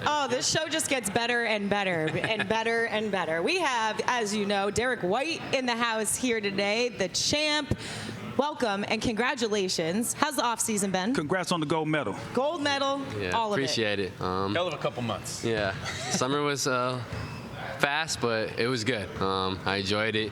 Oh, this show just gets better and better and better and better. We have, as you know, Derrick White in the house here today, the champ. Welcome and congratulations. How's the offseason been? Congrats on the gold medal. Gold medal, all of it. Appreciate it. Hell of a couple months. Yeah, summer was fast, but it was good. I enjoyed it.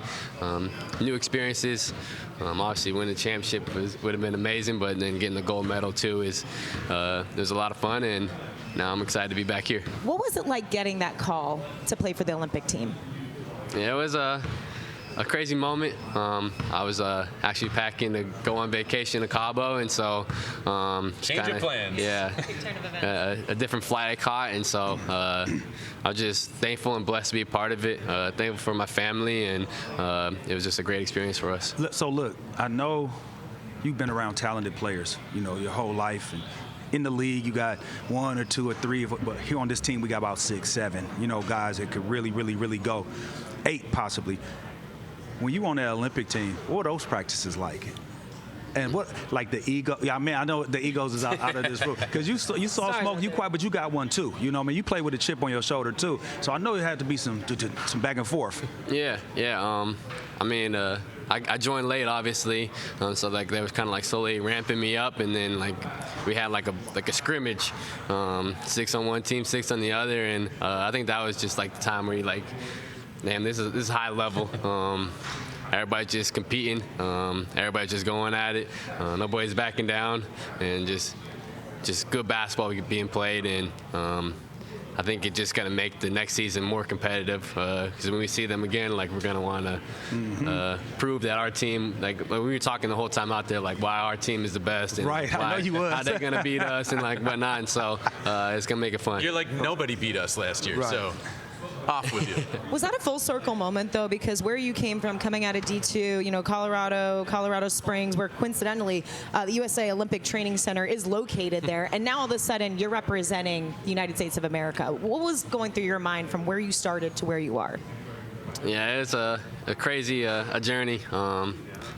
New experiences. Obviously, winning the championship would have been amazing, but then getting the gold medal too was a lot of fun, and now I'm excited to be back here. What was it like getting that call to play for the Olympic team? Yeah, it was a crazy moment. I was actually packing to go on vacation to Cabo, and so change of plans. Yeah, a different flight I caught, and so I was just thankful and blessed to be a part of it. Thankful for my family, and it was just a great experience for us. So look, I know you've been around talented players, your whole life, and in the league you got one or two or three, but here on this team we got about 6, 7, guys that could really, really, really go, 8 possibly. When you on that Olympic team, what are those practices like? And what, like the ego? Yeah, I mean, I know the egos is out of this room because you saw Smoke, but you got one too. You play with a chip on your shoulder too. So I know it had to be some back and forth. Yeah. I mean, I joined late, obviously, so like they was kind of like slowly ramping me up, and then like we had like a scrimmage, 6 on one team, 6 on the other, and I think that was just like the time where you like, man, this is high level. Everybody just competing. Everybody just going at it. Nobody's backing down, and just good basketball being played. And I think it's just gonna make the next season more competitive. Because when we see them again, like we're gonna want to prove that our team, like we were talking the whole time out there, like why our team is the best. And right, I know you was. How they're gonna beat us and like whatnot. And so it's gonna make it fun. You're like nobody beat us last year, right. So. Off with you. Was that a full circle moment, though? Because where you came from, coming out of D2, Colorado Springs, where coincidentally the USA Olympic Training Center is located there, and now all of a sudden you're representing the United States of America. What was going through your mind from where you started to where you are? Yeah, it's a crazy a journey.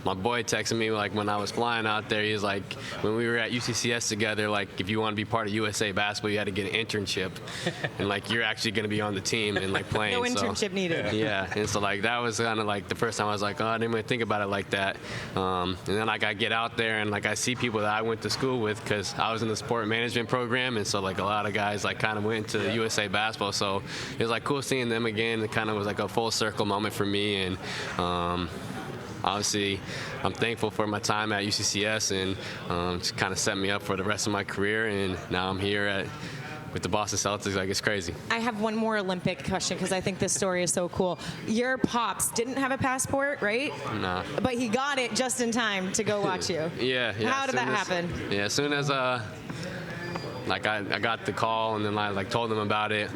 My boy texted me like when I was flying out there. He was like, when we were at UCCS together, like if you want to be part of USA basketball, you had to get an internship, and like you're actually going to be on the team and like playing. No internship needed. Yeah, and so like that was kind of like the first time I was like, oh, I didn't really think about it like that. And then like I get out there and like I see people that I went to school with because I was in the sport management program, and so like a lot of guys like kind of went to USA basketball. So it was like cool seeing them again. It kind of was like a full circle moment for me, and obviously, I'm thankful for my time at UCCS, and it's kind of set me up for the rest of my career. And now I'm here with the Boston Celtics. Like, it's crazy. I have one more Olympic question because I think this story is so cool. Your pops didn't have a passport, right? Nah. But he got it just in time to go watch you. Yeah. How did that happen? Yeah, as soon as I got the call and then I like told them about it.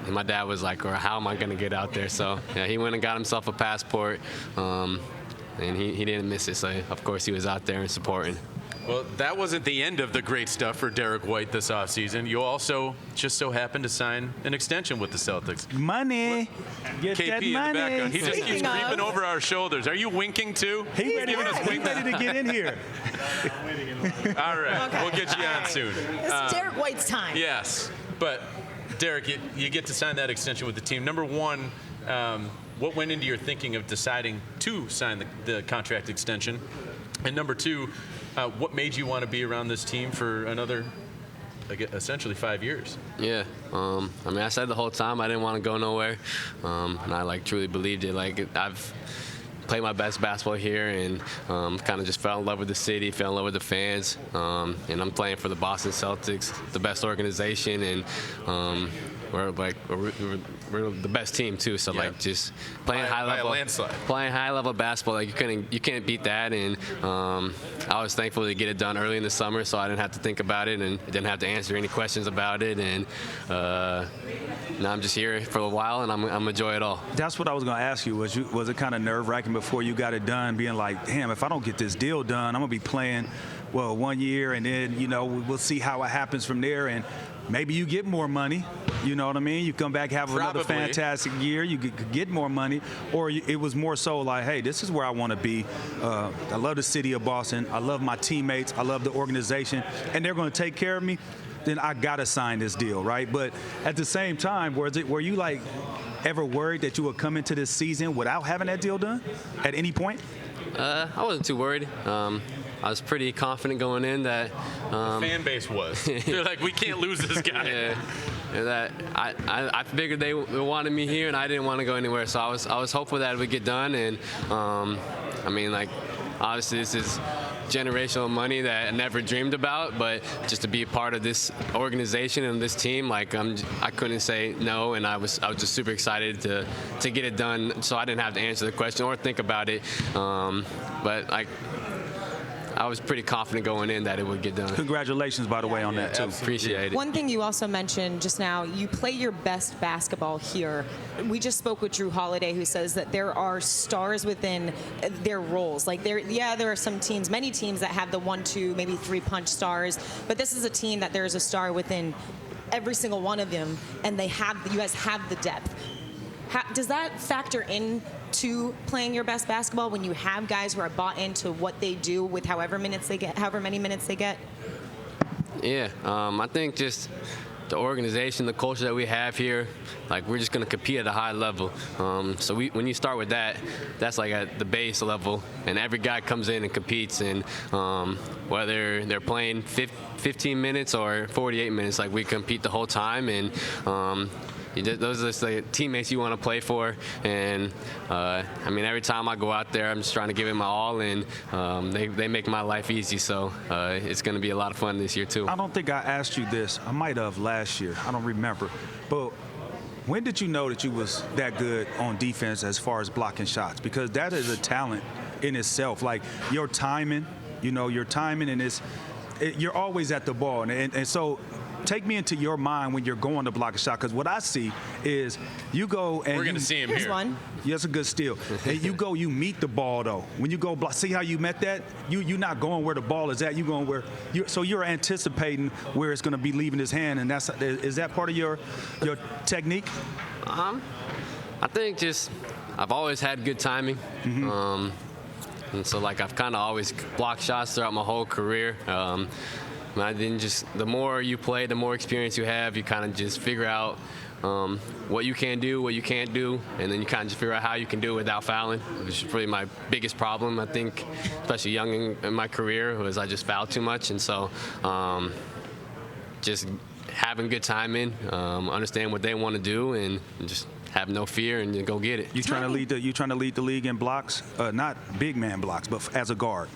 And my dad was like, how am I going to get out there? So, yeah, he went and got himself a passport, and he didn't miss it. So, of course, he was out there and supporting. Well, that wasn't the end of the great stuff for Derrick White this offseason. You also just so happened to sign an extension with the Celtics. Money. Get KP that in money. the background. He just keeps Speaking of- creeping over our shoulders. Are you winking too? He ready to get in here. All right. Okay. We'll get you on soon. It's Derrick White's time. Yes. But, Derrick, you get to sign that extension with the team. Number one, what went into your thinking of deciding to sign the contract extension? And number two, what made you want to be around this team for another, essentially 5 years? Yeah, I mean, I said the whole time I didn't want to go nowhere, and I like truly believed it. Like I've played my best basketball here, and kind of just fell in love with the city, fell in love with the fans, and I'm playing for the Boston Celtics, the best organization, and we're the best team too. So like just playing high level basketball, like you can't beat that. And I was thankful to get it done early in the summer, so I didn't have to think about it and didn't have to answer any questions about it. And now I'm just here for a while, and I'm gonna enjoy it all. That's what I was gonna ask you. Was it kind of nerve-wracking before you got it done, being like, damn, if I don't get this deal done, I'm gonna be playing, 1 year, and then we'll see how it happens from there, and maybe you get more money. You know what I mean? You come back, have another fantastic year, you get more money, or it was more so like, hey, this is where I want to be. I love the city of Boston. I love my teammates. I love the organization, and they're going to take care of me. then I gotta sign this deal, right? But at the same time, were you like ever worried that you would come into this season without having that deal done at any point? I wasn't too worried. I was pretty confident going in that Fan base was. They're like, we can't lose this guy. yeah, that I figured they wanted me here, and I didn't want to go anywhere. So I was hopeful that it would get done. And I mean, like, obviously this is generational money that I never dreamed about, but just to be a part of this organization and this team, like I couldn't say no, and I was just super excited to get it done. So I didn't have to answer the question or think about it. But like, I was pretty confident going in that it would get done. Congratulations, by the way, on that too. Appreciate it. One thing you also mentioned just now, you play your best basketball here. We just spoke with Drew Holiday, who says that there are stars within their roles. Like there are some teams, many teams that have the 1, 2, maybe 3 punch stars, but this is a team that there's a star within every single one of them, and you guys have the depth. Does that factor in to playing your best basketball when you have guys who are bought into what they do with however many minutes they get? Yeah, I think just the organization, the culture that we have here, like we're just going to compete at a high level. So when you start with that, that's like at the base level, and every guy comes in and competes, and whether they're playing 15 minutes or 48 minutes, like we compete the whole time, and those are just the teammates you want to play for. And I mean, every time I go out there, I'm just trying to give it my all, and they make my life easy. So it's going to be a lot of fun this year too. I don't think I asked you this. I might have last year. I don't remember. But when did you know that you was that good on defense as far as blocking shots? Because that is a talent in itself. Like your timing, and you're always at the ball. And so take me into your mind when you're going to block a shot, because what I see is you go and we're going to see him Here's here. one. Yeah, that's a good steal. And you meet the ball though. When you go block, see how you met that? You're not going where the ball is at. You going where so you're anticipating where it's going to be leaving his hand, and is that part of your technique? I think just I've always had good timing. Mm-hmm. And so like I've kind of always blocked shots throughout my whole career. I didn't the more you play, the more experience you have, you kind of just figure out what you can do, what you can't do, and then you kind of just figure out how you can do it without fouling, which is really my biggest problem, I think, especially young in my career, was I just fouled too much. And so just having good timing, understand what they want to do, and just have no fear and go get it. You trying to lead the league in blocks, not big man blocks, but as a guard.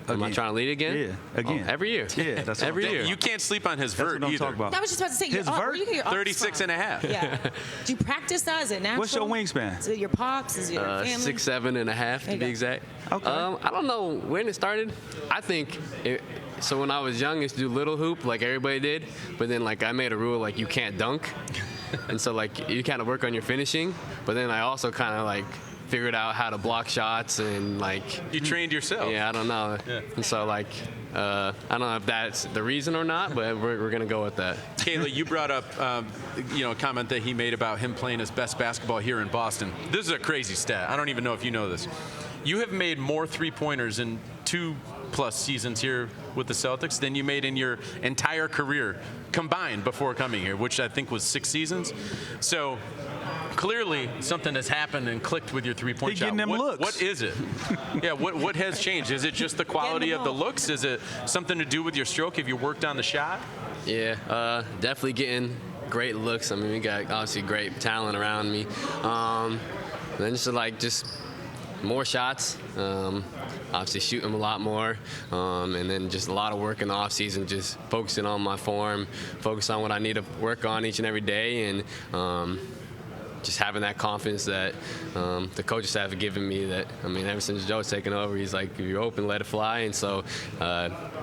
Am I trying to lead again? Yeah, again. Oh, every year. Yeah, that's every year. You can't sleep on his That's vert what I'm either. talking about. I was just about to say, His where vert? you get your ups 36 from? and a half. Yeah. Do you practice that? Is it natural? What's your wingspan? Is it your pops? Is it your family? 6'7.5" to be exact. Okay. I don't know when it started. I think so when I was young, I used to do little hoop like everybody did, but then like I made a rule like you can't dunk, and so like you kind of work on your finishing, but then I also kind of like figured out how to block shots, and like You trained yourself. yeah, I don't know. Yeah. And so like I don't know if that's the reason or not, but we're gonna go with that. Kayla, you brought up a comment that he made about him playing his best basketball here in Boston. This is a crazy stat. I don't even know if you know this. You have made more three-pointers in 2+ seasons here with the Celtics than you made in your entire career combined before coming here, which I think was 6 seasons. So clearly something has happened and clicked with your three-point He shot. getting them looks. What is it? Yeah, what has changed? Is it just the quality of the looks? Is it something to do with your stroke? Have you worked on the shot? Yeah, definitely getting great looks. I mean, we got obviously great talent around me. Then just more shots. Obviously shooting a lot more, and then just a lot of work in the off season, just focusing on my form, focus on what I need to work on each and every day, and just having that confidence that the coaches have given me. That I mean, ever since Joe's taken over, he's like, if you're open, let it fly. And so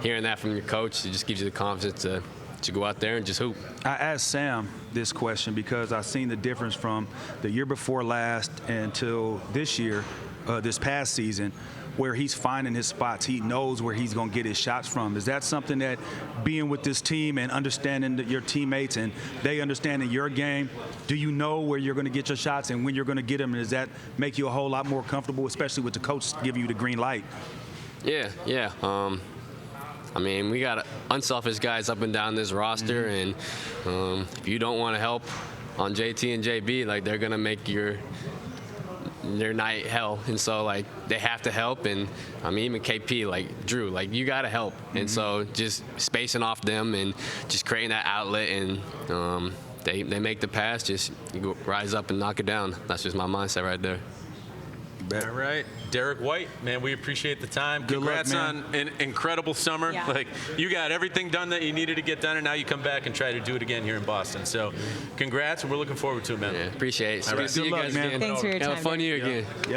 hearing that from your coach, it just gives you the confidence to go out there and just hoop. I asked Sam this question because I've seen the difference from the year before last until this year, this past season, where he's finding his spots. He knows where he's going to get his shots from. Is that something that being with this team and understanding your teammates and they understanding your game, do you know where you're going to get your shots and when you're going to get them? And does that make you a whole lot more comfortable, especially with the coach giving you the green light? Yeah. I mean, we got unselfish guys up and down this roster, and if you don't want to help on JT and JB, like, they're gonna make their night hell. And so, like, they have to help. And I mean, even KP, like Drew, like, you gotta help. And so just spacing off them and just creating that outlet, and they make the pass, just you go rise up and knock it down. That's just my mindset right there. All right, Derrick White, man, we appreciate the time. Good luck, Congrats man. on an incredible summer. Yeah. Like, you got everything done that you needed to get done, and now you come back and try to do it again here in Boston. So, congrats, and we're looking forward to it, man. Yeah, appreciate it. All right. Good to see Good you luck, guys man. again. Thanks for your Have time. a fun year again. Yep.